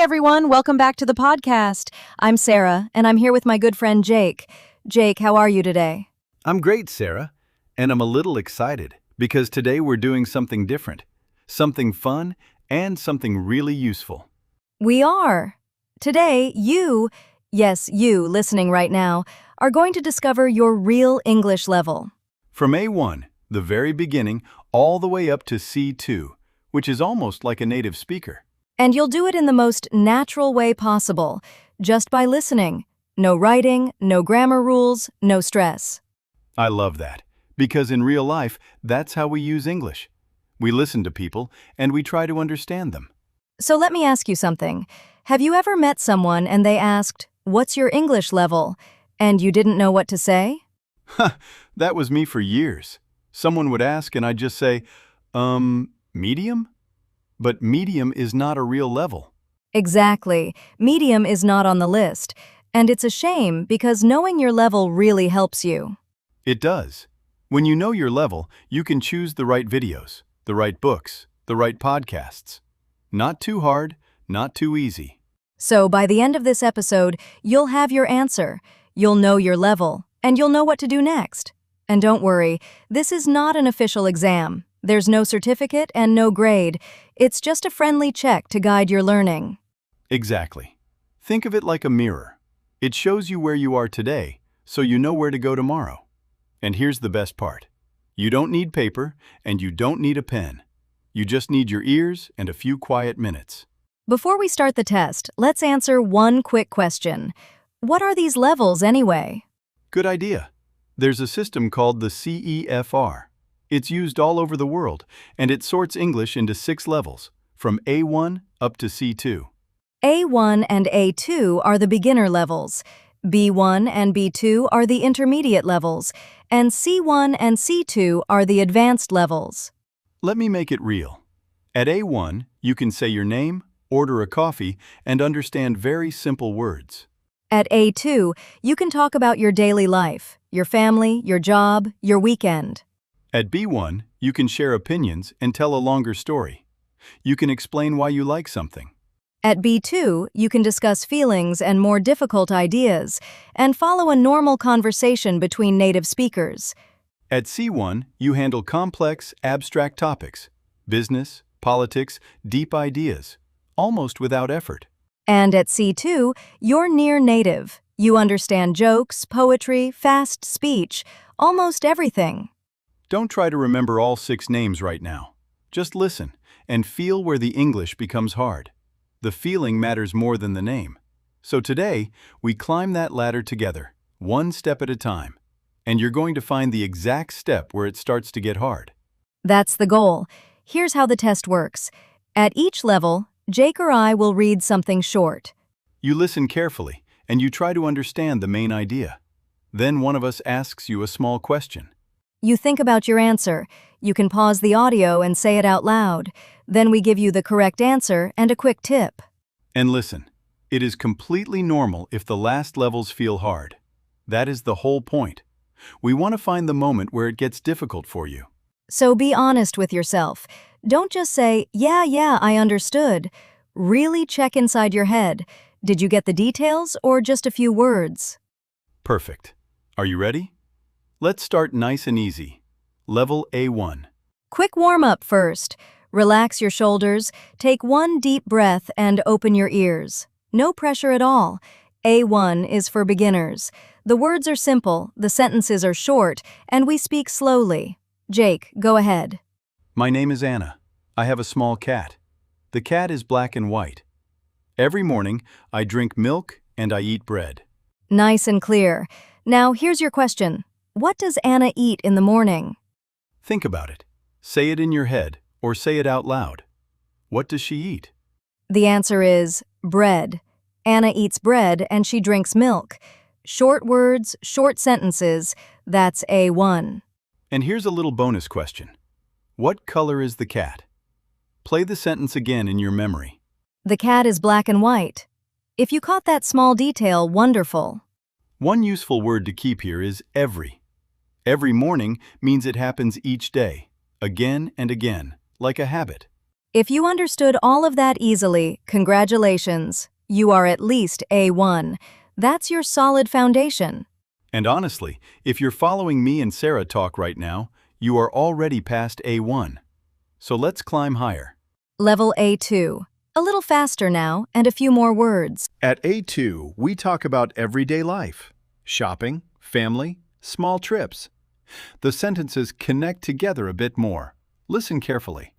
everyone, welcome back to the podcast. I'm Sarah, and I'm here with my good friend Jake. Jake, how are you today? I'm great, Sarah, and I'm a little excited because today we're doing something different, something fun, and something really useful. We are. Today, yes, you listening right now, are going to discover your real English level. From A1, the very beginning, all the way up to C2, which is almost like a native speaker. And you'll do it in the most natural way possible, just by listening. No writing, no grammar rules, no stress. I love that, because in real life, that's how we use English. We listen to people, and we try to understand them. So let me ask you something. Have you ever met someone and they asked, "What's your English level?" and you didn't know what to say? That was me for years. Someone would ask, and I'd just say, medium? But medium is not a real level. Exactly. Medium is not on the list. And it's a shame because knowing your level really helps you. It does. When you know your level, you can choose the right videos, the right books, the right podcasts. Not too hard, not too easy. So by the end of this episode, you'll have your answer, you'll know your level, and you'll know what to do next. And don't worry, this is not an official exam. There's no certificate and no grade. It's just a friendly check to guide your learning. Exactly. Think of it like a mirror. It shows you where you are today, so you know where to go tomorrow. And here's the best part. You don't need paper, and you don't need a pen. You just need your ears and a few quiet minutes. Before we start the test, let's answer one quick question. What are these levels anyway? Good idea. There's a system called the CEFR. It's used all over the world, and it sorts English into 6 levels, from A1 up to C2. A1 and A2 are the beginner levels. B1 and B2 are the intermediate levels, and C1 and C2 are the advanced levels. Let me make it real. At A1, you can say your name, order a coffee, and understand very simple words. At A2, you can talk about your daily life, your family, your job, your weekend. At B1, you can share opinions and tell a longer story. You can explain why you like something. At B2, you can discuss feelings and more difficult ideas, and follow a normal conversation between native speakers. At C1, you handle complex, abstract topics, business, politics, deep ideas, almost without effort. And at C2, you're near native. You understand jokes, poetry, fast speech, almost everything. Don't try to remember all 6 names right now. Just listen and feel where the English becomes hard. The feeling matters more than the name. So today, we climb that ladder together, one step at a time. And you're going to find the exact step where it starts to get hard. That's the goal. Here's how the test works. At each level, Jake or I will read something short. You listen carefully, and you try to understand the main idea. Then one of us asks you a small question. You think about your answer. You can pause the audio and say it out loud. Then we give you the correct answer and a quick tip. And listen, it is completely normal if the last levels feel hard. That is the whole point. We want to find the moment where it gets difficult for you. So be honest with yourself. Don't just say, yeah, I understood. Really check inside your head. Did you get the details or just a few words? Perfect. Are you ready? Let's start nice and easy. Level A1. Quick warm-up first. Relax your shoulders, take one deep breath, and open your ears. No pressure at all. A1 is for beginners. The words are simple, the sentences are short, and we speak slowly. Jake, go ahead. My name is Anna. I have a small cat. The cat is black and white. Every morning, I drink milk and I eat bread. Nice and clear. Now, here's your question. What does Anna eat in the morning? Think about it. Say it in your head or say it out loud. What does she eat? The answer is bread. Anna eats bread and she drinks milk. Short words, short sentences, that's A1. And here's a little bonus question. What color is the cat? Play the sentence again in your memory. The cat is black and white. If you caught that small detail, wonderful. One useful word to keep here is every. Every morning means it happens each day, again and again, like a habit. If you understood all of that easily, congratulations. You are at least A1. That's your solid foundation. And honestly, if you're following me and Sarah talk right now, you are already past A1. So let's climb higher. Level A2. A little faster now, and a few more words. At A2, we talk about everyday life, shopping, family, small trips. The sentences connect together a bit more. Listen carefully.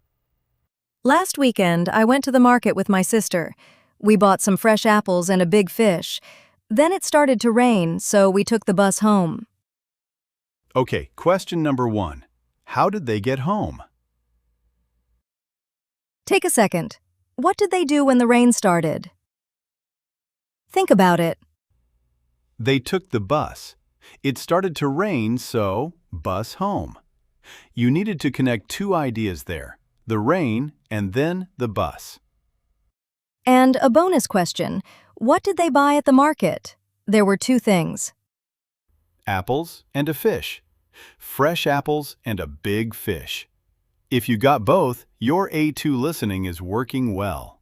Last weekend, I went to the market with my sister. We bought some fresh apples and a big fish. Then it started to rain, so we took the bus home. Okay, question number 1. How did they get home? Take a second. What did they do when the rain started? Think about it. They took the bus. It started to rain, so bus home. You needed to connect two ideas there, the rain and then the bus. And a bonus question. What did they buy at the market? There were 2 things. Apples and a fish. Fresh apples and a big fish. If you got both, your A2 listening is working well.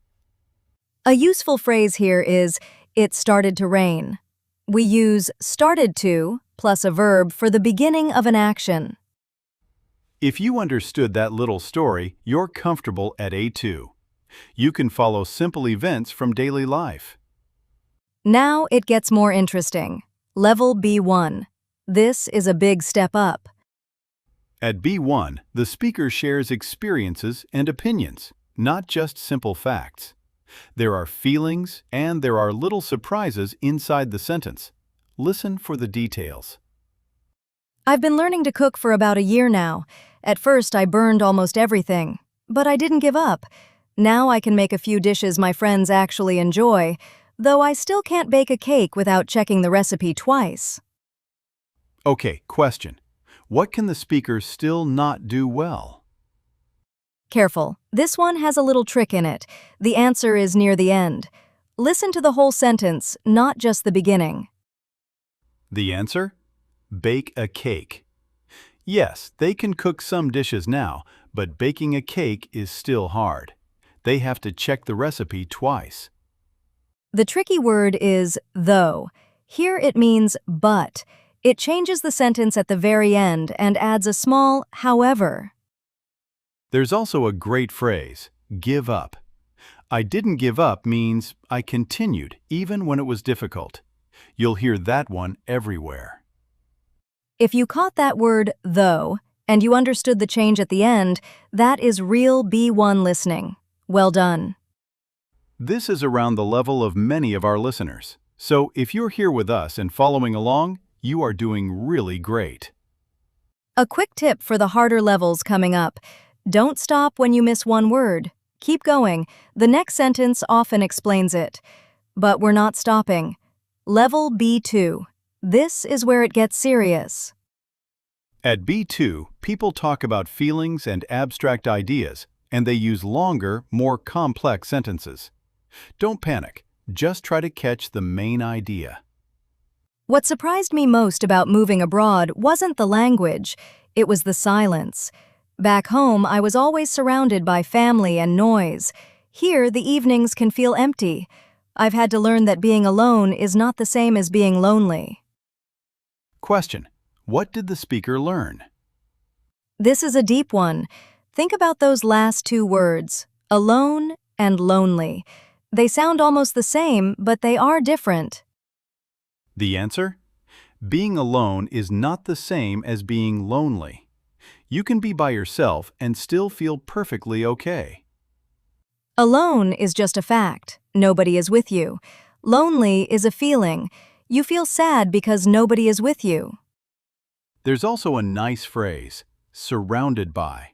A useful phrase here is, it started to rain. We use started to plus a verb for the beginning of an action. If you understood that little story, you're comfortable at A2. You can follow simple events from daily life. Now it gets more interesting. Level B1. This is a big step up. At B1, the speaker shares experiences and opinions, not just simple facts. There are feelings and there are little surprises inside the sentence. Listen for the details. I've been learning to cook for about a year now. At first, I burned almost everything, but I didn't give up. Now I can make a few dishes my friends actually enjoy, though I still can't bake a cake without checking the recipe twice. Okay, question. What can the speaker still not do well? Careful, this one has a little trick in it. The answer is near the end. Listen to the whole sentence, not just the beginning. The answer? Bake a cake. Yes, they can cook some dishes now, but baking a cake is still hard. They have to check the recipe twice. The tricky word is though. Here it means but. It changes the sentence at the very end and adds a small however. There's also a great phrase, give up. I didn't give up means I continued even when it was difficult. You'll hear that one everywhere. If you caught that word though, and you understood the change at the end, that is real B1 listening. Well done. This is around the level of many of our listeners. So if you're here with us and following along, you are doing really great. A quick tip for the harder levels coming up. Don't stop when you miss one word. Keep going. The next sentence often explains it. But we're not stopping. Level B2. This is where it gets serious. At B2, people talk about feelings and abstract ideas, and they use longer, more complex sentences. Don't panic. Just try to catch the main idea. What surprised me most about moving abroad wasn't the language, it was the silence. Back home, I was always surrounded by family and noise. Here, the evenings can feel empty. I've had to learn that being alone is not the same as being lonely. Question: what did the speaker learn? This is a deep one. Think about those last 2 words, alone and lonely. They sound almost the same, but they are different. The answer? Being alone is not the same as being lonely. You can be by yourself and still feel perfectly okay. Alone is just a fact. Nobody is with you. Lonely is a feeling. You feel sad because nobody is with you. There's also a nice phrase, surrounded by.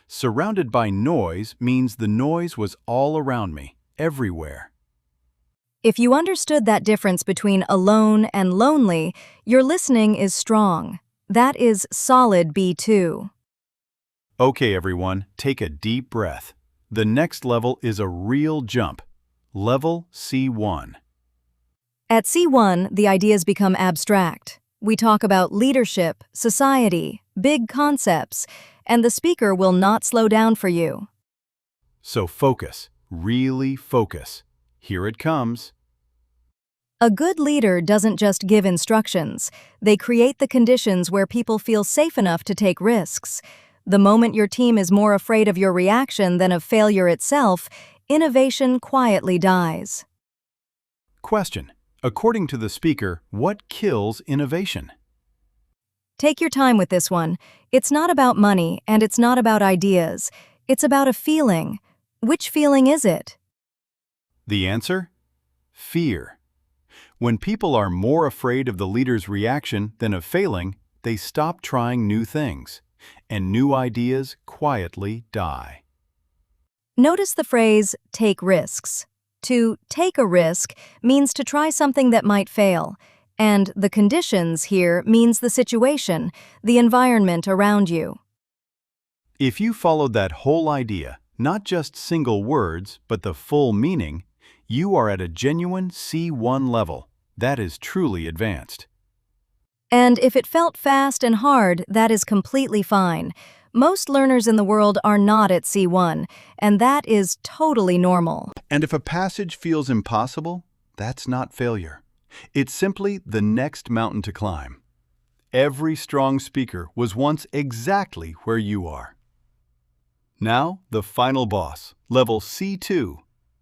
Surrounded by noise means the noise was all around me, everywhere. If you understood that difference between alone and lonely, your listening is strong. That is solid B2. Okay, everyone, take a deep breath. The next level is a real jump. Level C1. At C1, the ideas become abstract. We talk about leadership, society, big concepts, and the speaker will not slow down for you. So focus, really focus. Here it comes. A good leader doesn't just give instructions. They create the conditions where people feel safe enough to take risks. The moment your team is more afraid of your reaction than of failure itself, innovation quietly dies. Question. According to the speaker, what kills innovation? Take your time with this one. It's not about money, and it's not about ideas. It's about a feeling. Which feeling is it? The answer? Fear. When people are more afraid of the leader's reaction than of failing, they stop trying new things, and new ideas quietly die. Notice the phrase, take risks. To take a risk means to try something that might fail, and the conditions here means the situation, the environment around you. If you followed that whole idea, not just single words, but the full meaning, you are at a genuine C1 level. That is truly advanced. And if it felt fast and hard, that is completely fine. Most learners in the world are not at C1, and that is totally normal. And if a passage feels impossible, that's not failure. It's simply the next mountain to climb. Every strong speaker was once exactly where you are. Now, the final boss, level C2,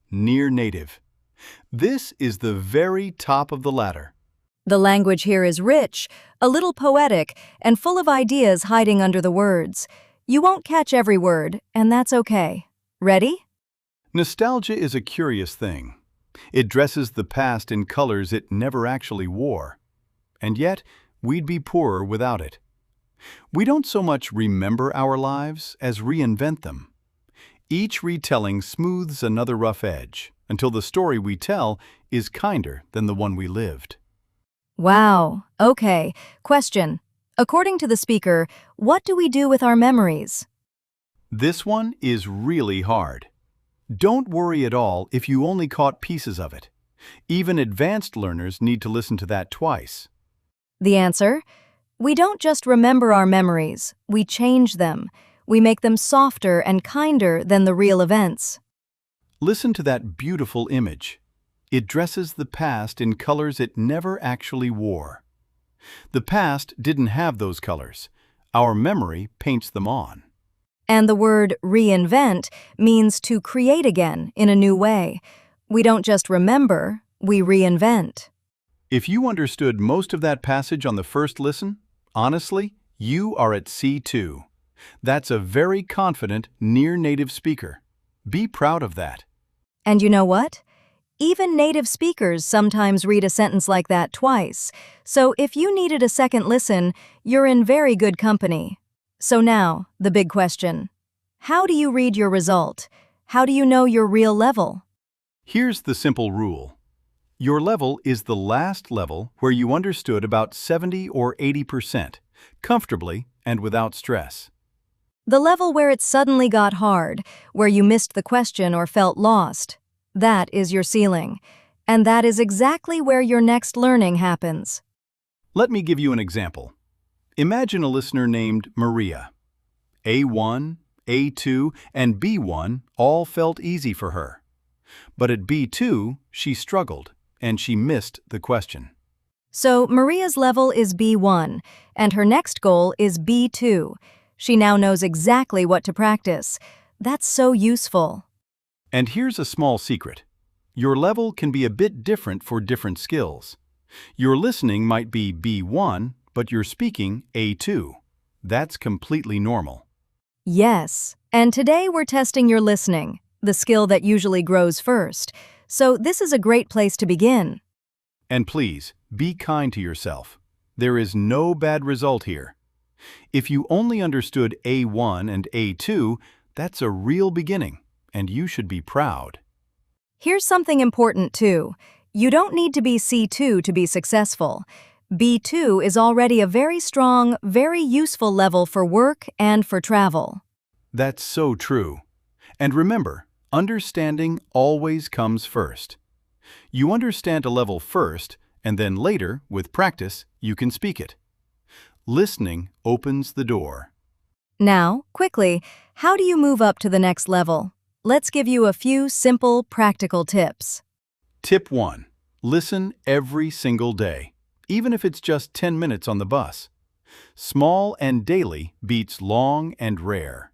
near native. This is the very top of the ladder. The language here is rich, a little poetic, and full of ideas hiding under the words. You won't catch every word, and that's okay. Ready? Nostalgia is a curious thing. It dresses the past in colors it never actually wore. And yet, we'd be poorer without it. We don't so much remember our lives as reinvent them. Each retelling smooths another rough edge, until the story we tell is kinder than the one we lived. Wow. Okay. Question. According to the speaker, what do we do with our memories? This one is really hard. Don't worry at all if you only caught pieces of it. Even advanced learners need to listen to that twice. The answer? We don't just remember our memories, we change them. We make them softer and kinder than the real events. Listen to that beautiful image. It dresses the past in colors it never actually wore. The past didn't have those colors. Our memory paints them on. And the word reinvent means to create again in a new way. We don't just remember, we reinvent. If you understood most of that passage on the first listen, honestly, you are at C2. That's a very confident, near-native speaker. Be proud of that. And you know what? Even native speakers sometimes read a sentence like that twice. So if you needed a second listen, you're in very good company. So now, the big question. How do you read your result? How do you know your real level? Here's the simple rule. Your level is the last level where you understood about 70 or 80%, comfortably and without stress. The level where it suddenly got hard, where you missed the question or felt lost. That is your ceiling. And that is exactly where your next learning happens. Let me give you an example. Imagine a listener named Maria. A1, A2, and B1 all felt easy for her. But at B2, she struggled, and she missed the question. So Maria's level is B1, and her next goal is B2. She now knows exactly what to practice. That's so useful. And here's a small secret. Your level can be a bit different for different skills. Your listening might be B1, but you're speaking A2. That's completely normal. Yes, and today we're testing your listening, the skill that usually grows first. So this is a great place to begin. And please, be kind to yourself. There is no bad result here. If you only understood A1 and A2, that's a real beginning, and you should be proud. Here's something important too. You don't need to be C2 to be successful. B2 is already a very strong, very useful level for work and for travel. That's so true. And remember, understanding always comes first. You understand a level first, and then later, with practice, you can speak it. Listening opens the door. Now, quickly, how do you move up to the next level? let's give you a few simple, practical tips. Tip 1. Listen every single day, even if it's just 10 minutes on the bus. Small and daily beats long and rare.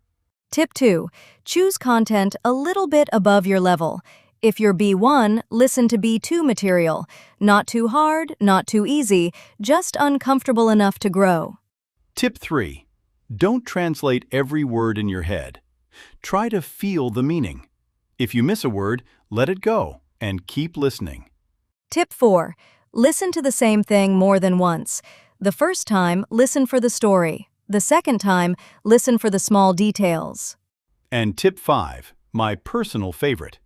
Tip 2. Choose content a little bit above your level. If you're B1, listen to B2 material. Not too hard, not too easy, just uncomfortable enough to grow. Tip 3. Don't translate every word in your head. Try to feel the meaning. If you miss a word, let it go and keep listening. Tip 4. Listen to the same thing more than once. The first time, listen for the story. The second time, listen for the small details. And tip 5, my personal favorite.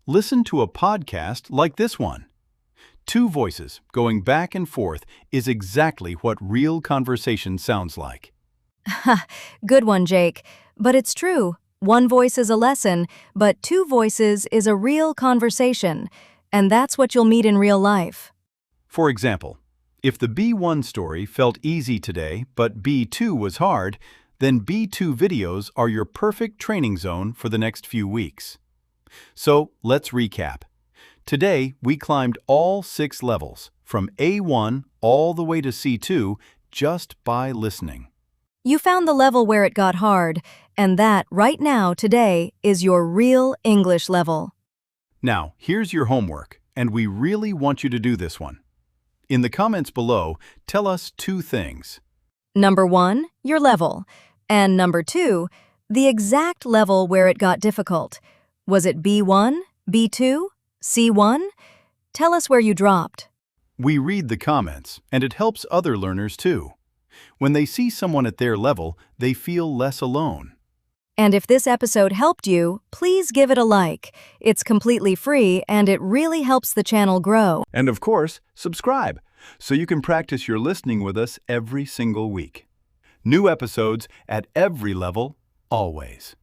Listen to a podcast like this one. Two voices going back and forth is exactly what real conversation sounds like. Good one, Jake. But it's true. One voice is a lesson, but two voices is a real conversation. And that's what you'll meet in real life. For example, if the B1 story felt easy today, but B2 was hard, then B2 videos are your perfect training zone for the next few weeks. So let's recap. Today, we climbed all 6 levels, from A1 all the way to C2, just by listening. You found the level where it got hard, and that, right now, today, is your real English level. Now, here's your homework, and we really want you to do this one. In the comments below, tell us 2 things. Number 1, your level. And number 2, the exact level where it got difficult. Was it B1, B2, C1? Tell us where you dropped. We read the comments, and it helps other learners too. When they see someone at their level, they feel less alone. And if this episode helped you, please give it a like. It's completely free and it really helps the channel grow. And of course, subscribe, so you can practice your listening with us every single week. New episodes at every level, always.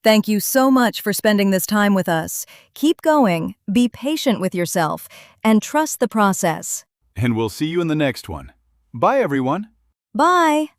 Thank you so much for spending this time with us. Keep going, be patient with yourself, and trust the process. And we'll see you in the next one. Bye, everyone. Bye!